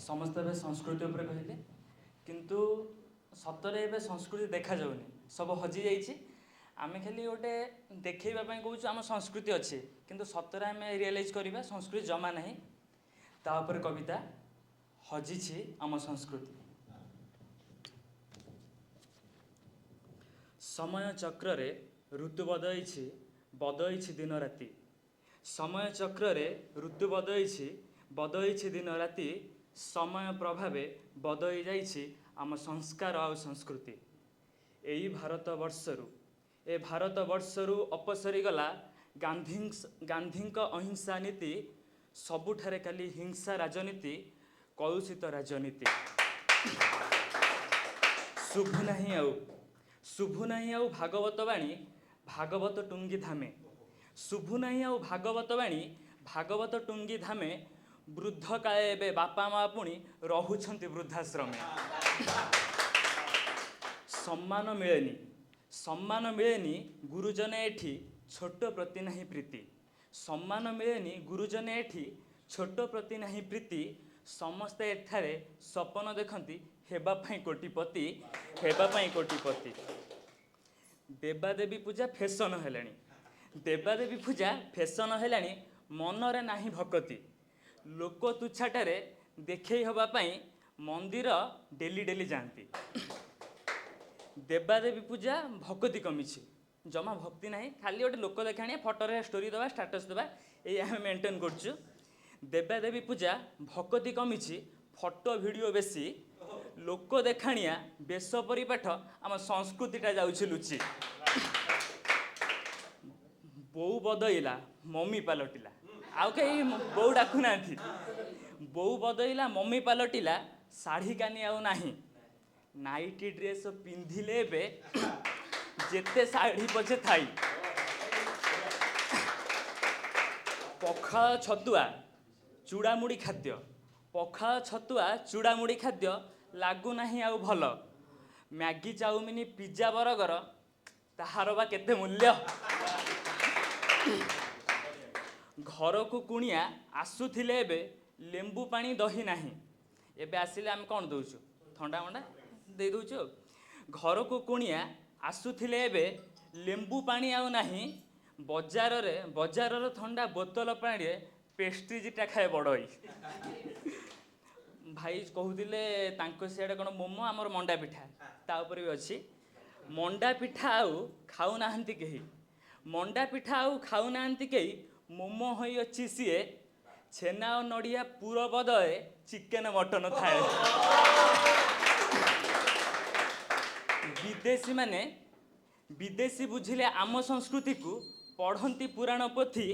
समस्त ए संस्कृति उपर कहले किंतु सतरे ए संस्कृति देखा जाऊनी सब हजि जाइए आम खाली गोटे देखा कौच आम संस्कृति अच्छे किंतु सतरे आम रियलाइज करवा संस्कृति जमा ना तापर कविता हजिछि आम संस्कृति। समय चक्र रे ऋतु बदई दिन राति समय चक्र रे ऋतु बदई दिन राति समय प्रभावे बदई जाइछि आम संस्कार आ संस्कृति। एई भारत वर्षरु अपसरी गला गांधी अहिंसा नीति सबुठारे खाली हिंसा राजनीति कलुषित राजनीति शुभु नहीं आउ भागवत वाणी भागवत टुंगी धामे शुभु नहीं आउ भागवत वाणी भागवत टुंगी धामे वृद्ध काले एबे बापा माँ पुणी रहुछंती वृद्धाश्रम सम्मान मिलेनी गुरुजन एठी छोट प्रति नहीं प्रीति सम्मान मिलेनी गुरुजन एठी छोट प्रति नहीं प्रीति समस्ते एठारे सपन देखती हेबापाई कोटिपति देवादेवी पूजा फैशन है मनरे नाही भक्ति लोक तुच्छाटारे देखई हवापाई मंदिर डेली डेली जाती देवादेवी पूजा भक्ति कमी जमा भक्ति ना खाली गोटे लोक देखा फटोरे स्टोरी देवा स्टाटस देवा ये आम मेंटेन करचु देवादेवी पूजा भक्ति कमी फटो वीडियो बेसी लोक देखाणिया बेश परिपाठ आम संस्कृतिटा जाउछि लुचि बो बदईला मम्मी पलटिला आउ कहीं बो डाकू ना बो बदईला मम्मी पलटिला शाढ़ी कानी आउ नाही नाइटी ड्रेस पिंधिले बे जेते शाढ़ी पछे थाई पखाळ छतुआ चूड़ामुड़ी खाद्य पखाळ छतुआ चूड़ामुड़ी खाद्य लागू नाही आउ भल मैगी चाउमिन पिज्जा बर्गर ताहार बा केते मूल्य घर को कुणिया आसुथिले एबे लेंबू पानी दही नाही एबे आसिले आम कौन दउछु ठंडा मंडा दे दउछु घर को कुणिया आसुथिले एबे लेंबू पानी आउ नाही बजार ठंडा बोतल पानी पेस्ट्रीजटा खाए बड़ई भाई कहूले सियाड़े कौन मोमो आमर मंडा पिठा ता ऊपर भी अच्छी मंडा पिठा आउ खाऊ नाहंती कही मंडा पिठा आउ खाऊ नाहंती कही मोमो होई अच्छी सीए छेना और नड़िया पूरा बदले चिकेन मटन थाए विदेशी बुझिले आम संस्कृति को पढ़ती पुराण पोथी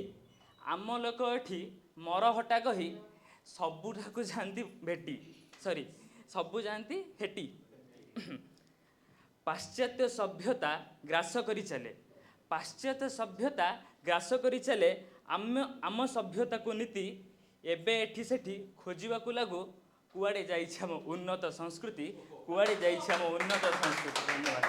आम लोक एठी मरहटा कही सबुठाकू जाती भेटी सबू जाती हेटी पाश्चात्य सभ्यता ग्रास करी चले आम सभ्यता को नीति एबे एठी सेठी खोजिबाकू लागू कुआड़े जाइछे आम उन्नत संस्कृति धन्यवाद।